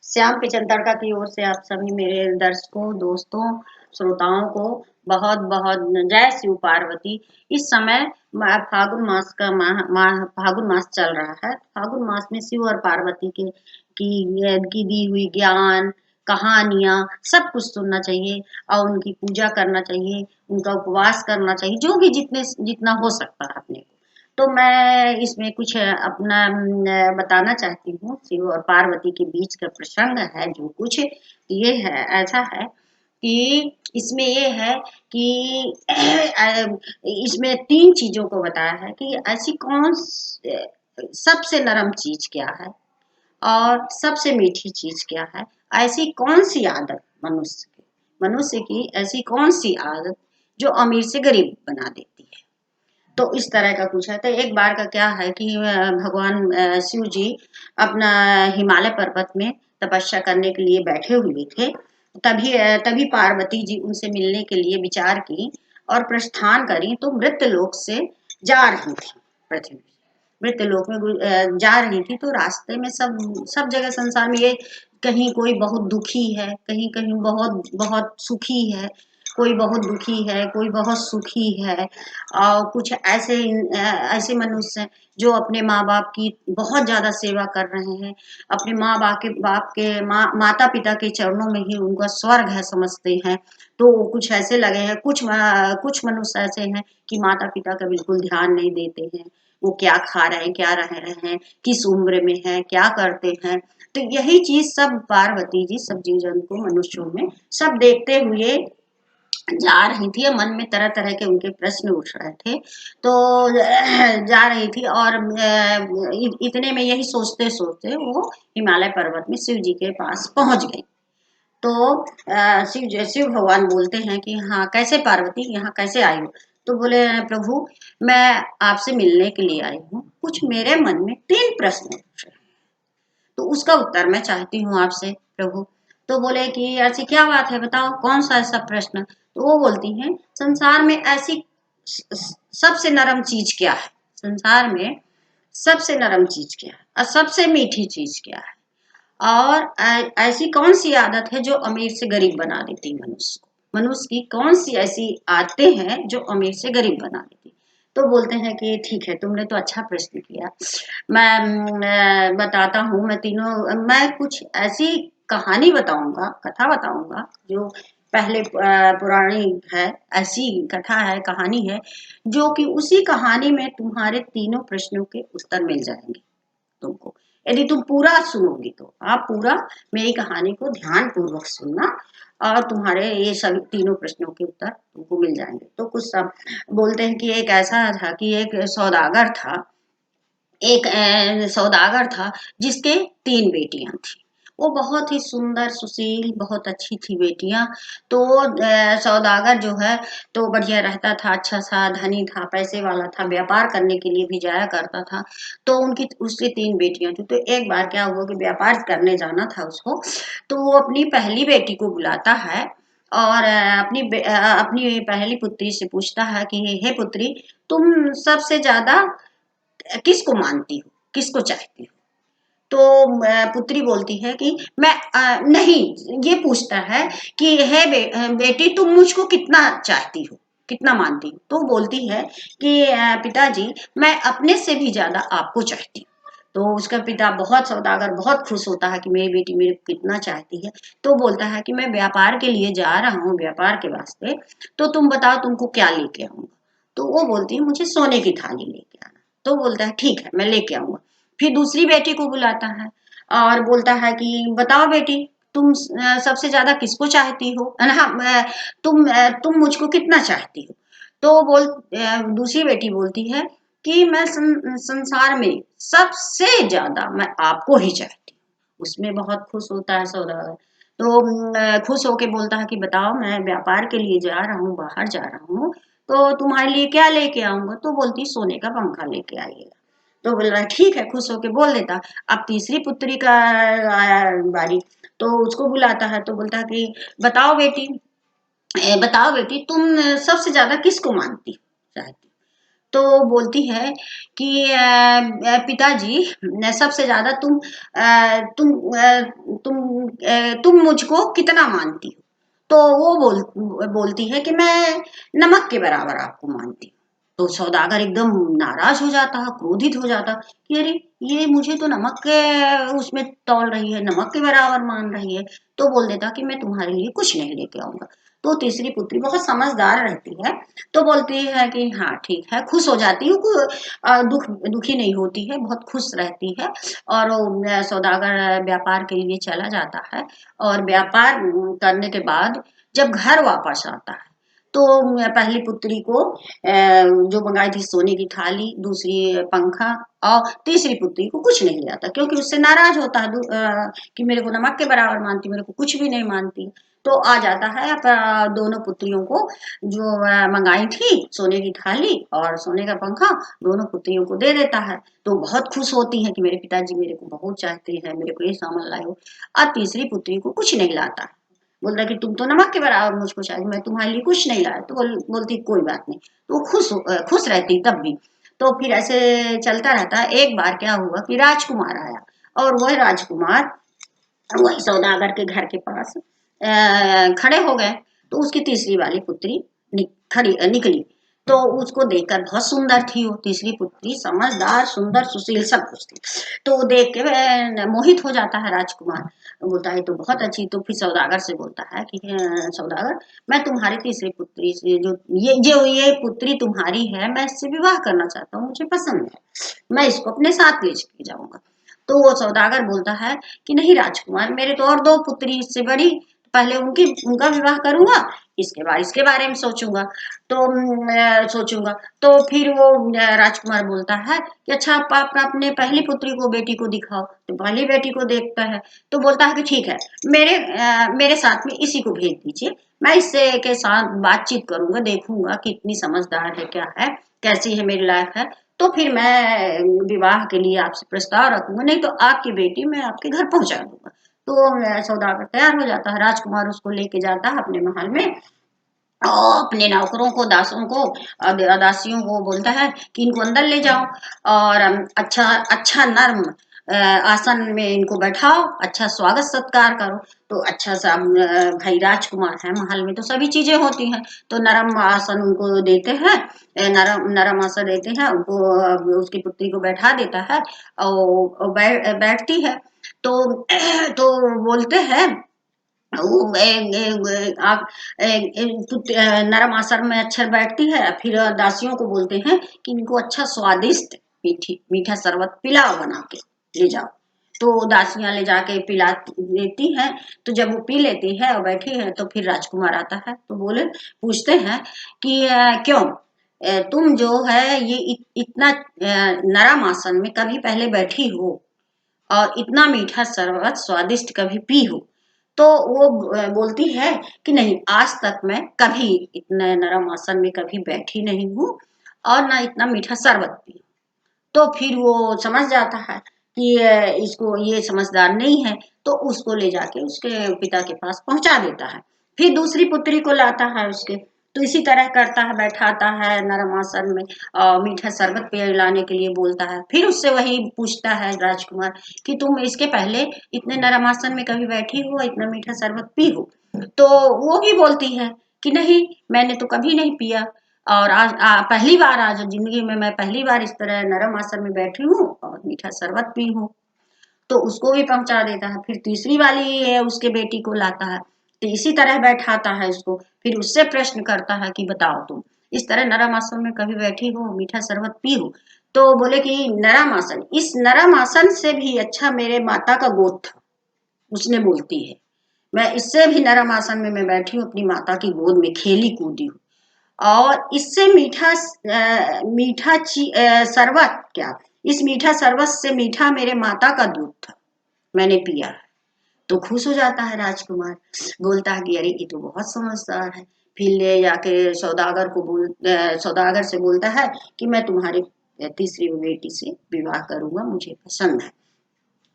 Shyam kitchen तड़का की ओर से आप सभी मेरे दर्शकों, दोस्तों, श्रोताओं को बहुत बहुत जय शिव पार्वती। इस समय फागुन मास का फागुन मास चल रहा है। फागुन मास में शिव और पार्वती के की दी हुई ज्ञान, कहानियां सब कुछ सुनना चाहिए और उनकी पूजा करना चाहिए, उनका उपवास करना चाहिए, जो भी जितना हो सकता है अपने को। तो मैं इसमें कुछ अपना बताना चाहती हूँ। शिव और पार्वती के बीच का प्रसंग है जो कुछ ये है, ऐसा है कि इसमें ये है कि इसमें तीन चीजों को बताया है कि ऐसी सबसे नरम चीज क्या है और सबसे मीठी चीज क्या है। ऐसी कौन सी आदत मनुष्य की ऐसी कौन सी आदत जो अमीर से गरीब बना देती है। तो इस तरह का कुछ है। तो एक बार का क्या है कि भगवान शिव जी अपना हिमालय पर्वत में तपस्या करने के लिए बैठे हुए थे। तभी पार्वती जी उनसे मिलने के लिए विचार की और प्रस्थान करी। तो मृत्यलोक से जा रही थी, पृथ्वी मृत्यलोक में जा रही थी। तो रास्ते में सब जगह संसार में ये कहीं कोई बहुत दुखी है, कहीं कहीं बहुत बहुत सुखी है, कोई बहुत दुखी है, कोई बहुत सुखी है। और कुछ ऐसे मनुष्य हैं जो अपने माँ बाप की बहुत ज्यादा सेवा कर रहे हैं, अपने माँ बाप के माता पिता के चरणों में ही उनका स्वर्ग है समझते हैं। तो कुछ ऐसे लगे हैं, कुछ मनुष्य ऐसे हैं कि माता पिता का बिल्कुल ध्यान नहीं देते हैं। वो क्या खा रहे हैं, क्या रह रहे हैं, किस उम्र में है, क्या करते हैं। तो यही चीज सब पार्वती जी सब जीव जंतु मनुष्यों में सब देखते हुए जा रही थी। मन में तरह तरह के उनके प्रश्न उठ रहे थे। तो जा रही थी और इतने में यही सोचते सोचते वो हिमालय पर्वत में शिव जी के पास पहुंच गई। तो शिव भगवान बोलते हैं कि हाँ कैसे पार्वती यहाँ कैसे आई हो। तो बोले प्रभु मैं आपसे मिलने के लिए आई हूँ, कुछ मेरे मन में तीन प्रश्न उठ रहे हैं, तो उसका उत्तर मैं चाहती हूँ आपसे प्रभु। तो बोले कि ऐसी क्या बात है, बताओ कौन सा ऐसा प्रश्न। तो वो बोलती हैं संसार में ऐसी सबसे नरम चीज क्या है, संसार में सबसे नरम चीज क्या है और सबसे मीठी चीज क्या है, और ऐसी कौन सी आदत है जो अमीर से गरीब बना देती है मनुष्य को। मनुष्य की कौन सी ऐसी आदतें हैं जो अमीर से गरीब बना देती। तो बोलते हैं कि ठीक है, तुमने तो अच्छा प्रश्न किया। मैं बताता हूँ, मैं कुछ ऐसी कहानी बताऊंगा, कथा बताऊंगा जो पहले पुरानी है, ऐसी कथा है, कहानी है, जो कि उसी कहानी में तुम्हारे तीनों प्रश्नों के उत्तर मिल जाएंगे तुमको। यदि तुम पूरा सुनोगी तो आप पूरा मेरी कहानी को ध्यान पूर्वक सुनना और तुम्हारे ये सभी तीनों प्रश्नों के उत्तर तुमको मिल जाएंगे। तो कुछ सब बोलते हैं कि एक ऐसा था कि एक सौदागर था जिसके तीन बेटियां थी। वो बहुत ही सुंदर सुशील बहुत अच्छी थी बेटियां। तो सौदागर जो है तो बढ़िया रहता था, अच्छा सा धनी था, पैसे वाला था, व्यापार करने के लिए भी जाया करता था। तो उसकी तीन बेटियां थी। तो एक बार क्या हुआ कि व्यापार करने जाना था उसको। तो वो अपनी पहली बेटी को बुलाता है और अपनी पहली पुत्री से पूछता है कि हे पुत्री, तुम सबसे ज्यादा किसको मानती हो, किसको चाहती हो। तो पुत्री बोलती है कि मैं नहीं, ये पूछता है कि हे बेटी तुम मुझको कितना चाहती हो, कितना मानती हो। तो बोलती है कि पिताजी मैं अपने से भी ज्यादा आपको चाहती हूँ। तो उसका पिता बहुत सौदागर बहुत खुश होता है कि मेरी बेटी मेरे को कितना चाहती है। तो बोलता है कि मैं व्यापार के लिए जा रहा हूँ, व्यापार के वास्ते, तो तुम बताओ तुमको क्या लेके आऊंगा। तो वो बोलती है मुझे सोने की थाली लेके आना। तो बोलता है ठीक है मैं लेके आऊंगा। फिर दूसरी बेटी को बुलाता है और बोलता है कि बताओ बेटी तुम सबसे ज्यादा किसको चाहती हो, हाँ तुम मुझको कितना चाहती हो। तो दूसरी बेटी बोलती है कि मैं संसार में सबसे ज्यादा मैं आपको ही चाहती हूँ। उसमें बहुत खुश होता है सौदागर। तो खुश होके बोलता है कि बताओ मैं व्यापार के लिए जा रहा हूँ, बाहर जा रहा हूँ, तो तुम्हारे लिए क्या लेके आऊंगा। तो बोलती सोने का पंखा लेके आइएगा। तो बोल रहा ठीक है, खुश होके बोल देता। अब तीसरी पुत्री का आया बारी। तो उसको बुलाता है तो बोलता है कि बताओ बेटी, बताओ बेटी तुम सबसे ज्यादा किसको मानती चाहती। तो बोलती है कि पिताजी, सबसे ज्यादा तुम मुझको कितना मानती हो? तो वो बोलती है कि मैं नमक के बराबर आपको मानती हूँ। तो सौदागर एकदम नाराज हो जाता है, क्रोधित हो जाता कि अरे, ये मुझे तो नमक के उसमें तौल रही है, नमक के बराबर मान रही है। तो बोल देता कि मैं तुम्हारे लिए कुछ नहीं लेके आऊंगा। तो तीसरी पुत्री बहुत समझदार रहती है, तो बोलती है कि हाँ ठीक है, खुश हो जाती हूँ, दुखी नहीं होती है, बहुत खुश रहती है। और वो सौदागर व्यापार के लिए चला जाता है, और व्यापार करने के बाद जब घर वापस आता है, तो पहली पुत्री को जो मंगाई थी सोने की थाली, दूसरी पंखा, और तीसरी पुत्री को कुछ नहीं ले आता, क्योंकि उससे नाराज होता है कि मेरे को नमक के बराबर मानती, मेरे को कुछ भी नहीं मानती। तो आ जाता है दोनों पुत्रियों को जो मंगाई थी, सोने की थाली और सोने का पंखा, दोनों पुत्रियों को दे देता है। तो बहुत खुश होती है कि मेरे पिताजी मेरे को बहुत चाहते हैं, मेरे को ये सामान लाए हो। और तीसरी पुत्री को कुछ नहीं लाता, बोल रहा कि तुम तो नमक के बराबर मुझको चाहिए, मैं तुम्हारे लिए कुछ नहीं लाया। तो बोलती कोई बात नहीं। तो खुश रहती तब भी। तो फिर ऐसे चलता रहता। एक बार क्या हुआ कि राजकुमार आया, और वह राजकुमार वही सौदागर के घर के पास खड़े हो गए। तो उसकी तीसरी वाली पुत्री निकली। तो उसको देखकर बहुत सुंदर थी, वो तीसरी पुत्री समझदार, सुंदर, सुशील, सब कुछ थी। तो वो देख के वह मोहित हो जाता है राजकुमार, बोलता है तो बहुत अच्छी। तो फिर सौदागर से बोलता है कि सौदागर, मैं तुम्हारी तीसरी पुत्री से जो ये पुत्री तुम्हारी है, मैं इससे विवाह करना चाहता हूँ, मुझे पसंद है, मैं इसको अपने साथ ले जाऊंगा। तो वो सौदागर बोलता है कि नहीं राजकुमार, मेरे तो और दो पुत्री इससे बड़ी, पहले उनका विवाह करूंगा, इसके बाद इसके बारे में सोचूंगा। तो सोचूंगा। तो फिर वो राजकुमार बोलता है कि अच्छा, आप अपने पहली पुत्री को, बेटी को दिखाओ। तो पहली बेटी को देखता है, तो बोलता है कि ठीक है, मेरे साथ में इसी को भेज दीजिए, मैं इससे के साथ बातचीत करूंगा, देखूंगा कि इतनी समझदार है क्या है, कैसी है, मेरे लायक है। तो फिर मैं विवाह के लिए आपसे प्रस्ताव रखूंगा, नहीं तो आपकी बेटी मैं आपके घर पहुंचा दूंगा। तो सौदागर तैयार हो जाता है, राजकुमार उसको लेके जाता है अपने महल में, और अपने नौकरों को, दासों को, दासियों को बोलता है कि इनको अंदर ले जाओ, और अच्छा अच्छा नर्म आसन में इनको बैठाओ, अच्छा स्वागत सत्कार करो। तो अच्छा सा भाई राजकुमार है, महल में तो सभी चीजें होती हैं, तो नरम आसन उनको देते हैं, नरम नरम आसन देते हैं उनको, उसकी पुत्री को बैठा देता है, और बैठती है। तो तो बोलते हैं वो आप नरम आसन में अच्छा बैठती है, फिर दासियों को बोलते हैं कि इनको अच्छा स्वादिष्ट मीठा शरबत पिलाओ, बना के ले जाओ। तो दासियां ले जाके पिला देती हैं। तो जब वो पी लेती है और बैठी है, तो फिर राजकुमार आता है, तो पूछते हैं कि क्यों तुम जो है ये इतना नरम आसन में कभी पहले बैठी हो, और इतना मीठा शरबत स्वादिष्ट कभी पी हो? तो वो बोलती है कि नहीं, आज तक मैं कभी इतने नरम आसन में कभी बैठी नहीं हूँ, और ना इतना मीठा शरबत पी। तो फिर वो समझ जाता है कि इसको, ये समझदार नहीं है। तो उसको ले जाके उसके पिता के पास पहुंचा देता है। फिर दूसरी पुत्री को लाता है उसके। तो इसी तरह करता है, बैठाता है नरम आसन में, और मीठा शरबत पिलाने के लिए बोलता है। फिर उससे वही पूछता है राजकुमार कि तुम इसके पहले इतने नरम आसन में कभी बैठी हो, इतना मीठा शरबत पी हो? तो वो भी बोलती है कि नहीं, मैंने तो कभी नहीं पिया, और आज पहली बार, आज जिंदगी में मैं पहली बार इस तरह नरम आसन में बैठी हूँ और मीठा शरबत पी हूँ। तो उसको भी पहुंचा देता है। फिर तीसरी वाली है, उसके बेटी को लाता है, तो इसी तरह बैठाता है उसको। फिर उससे प्रश्न करता है कि बताओ, तुम इस तरह नरम आसन में कभी बैठी हो, मीठा शरबत पी हो? तो बोले कि नरम आसन, इस नरम आसन से भी अच्छा मेरे माता का गोद था। उसने बोलती है, मैं इससे भी नरम आसन में मैं बैठी हूँ, अपनी माता की गोद में खेली कूदी हूँ, और इससे मीठा शरबत क्या, इस मीठा शरबत से मीठा मेरे माता का दूध था, मैंने पिया है। तो खुश हो जाता है राजकुमार, बोलता है कि अरे, ये तो बहुत समझदार है। फिर ले जाके सौदागर से बोलता है कि मैं तुम्हारी तीसरी बेटी से विवाह करूंगा, मुझे पसंद है।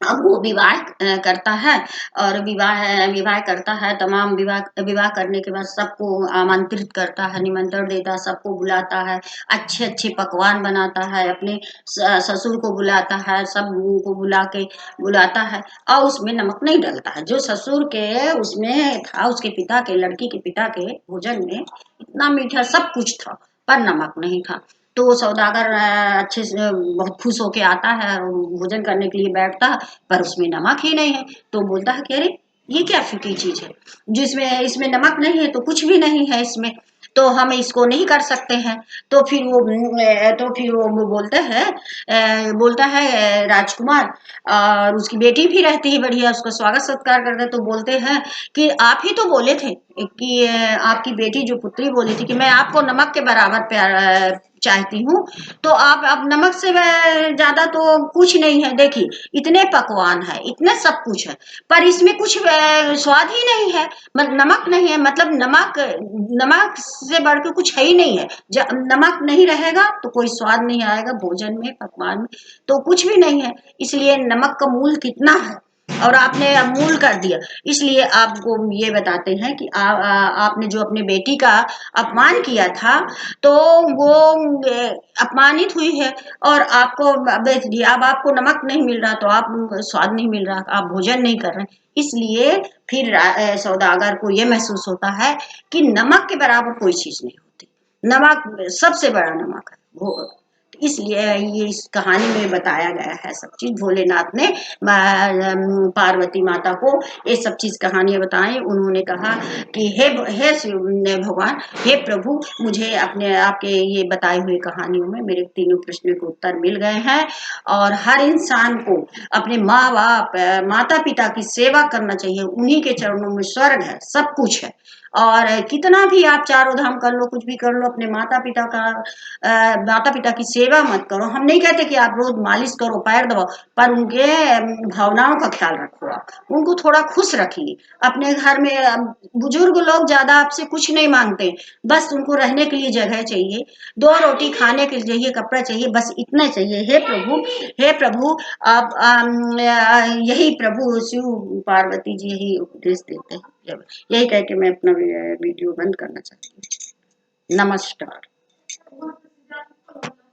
अब वो विवाह करता है, और विवाह करता है, तमाम विवाह विवाह करने के बाद सबको आमंत्रित करता है, निमंत्रण देता है, सबको बुलाता है, अच्छे अच्छे पकवान बनाता है, अपने ससुर को बुलाता है, सब को बुलाता है, और उसमें नमक नहीं डलता है। जो ससुर के उसमें था, उसके पिता के, लड़की के पिता के भोजन में इतना मीठा सब कुछ था, पर नमक नहीं था। तो वो सौदागर अच्छे से बहुत खुश होके आता है, भोजन करने के लिए बैठता है, पर उसमें नमक ही नहीं है। तो बोलता है कि अरे ये क्या फीकी चीज है, जिसमें इसमें नमक नहीं है तो कुछ भी नहीं है इसमें, तो हम इसको नहीं कर सकते हैं। तो फिर वो बोलता है राजकुमार, और उसकी बेटी भी रहती है बढ़िया, उसका स्वागत सत्कार करते, तो बोलते हैं कि आप ही तो बोले थे कि आपकी बेटी जो पुत्री बोली थी कि मैं आपको नमक के बराबर प्यार चाहती हूँ, तो आप अब नमक से ज्यादा तो कुछ नहीं है, देखिए इतने पकवान है, इतने सब कुछ है, पर इसमें कुछ स्वाद ही नहीं है, मतलब नमक नहीं है, मतलब नमक नमक से बढ़ के कुछ है ही नहीं है। जब नमक नहीं रहेगा तो कोई स्वाद नहीं आएगा भोजन में, पकवान में, तो कुछ भी नहीं है। इसलिए नमक का मूल कितना है, और आपने अमूल कर दिया। इसलिए आपको ये बताते हैं कि आपने जो अपने बेटी का अपमान किया था, तो वो अपमानित हुई है, और आपको बेच दिया। अब आपको नमक नहीं मिल रहा, तो आप स्वाद नहीं मिल रहा, आप भोजन नहीं कर रहे, इसलिए फिर सौदागर को ये महसूस होता है कि नमक के बराबर कोई चीज नहीं होती, नमक सबसे बड़ा नमक है वो। इसलिए ये इस कहानी में बताया गया है सब चीज। भोलेनाथ ने पार्वती माता को ये सब चीज कहानियां बताई। उन्होंने कहा कि हे भगवान, हे प्रभु, मुझे अपने आपके ये बताए हुए कहानियों में मेरे तीनों प्रश्नों के उत्तर मिल गए हैं, और हर इंसान को अपने माँ बाप माता पिता की सेवा करना चाहिए, उन्हीं के चरणों में स्वर्ग है, सब कुछ है। और कितना भी आप चारों धाम कर लो, कुछ भी कर लो, अपने माता पिता की सेवा मत करो। हम नहीं कहते कि आप रोज मालिश करो, पैर दबाओ, पर उनके भावनाओं का ख्याल रखो, आप उनको थोड़ा खुश रखिए। अपने घर में बुजुर्ग लोग ज्यादा आपसे कुछ नहीं मांगते, बस उनको रहने के लिए जगह चाहिए, दो रोटी खाने के लिए कपड़ा चाहिए, बस इतना चाहिए। हे प्रभु, हे प्रभु, आप यही प्रभु शिव पार्वती जी यही उपदेश देते हैं। यही कह के मैं अपना वीडियो बंद करना चाहती हूँ। नमस्कार।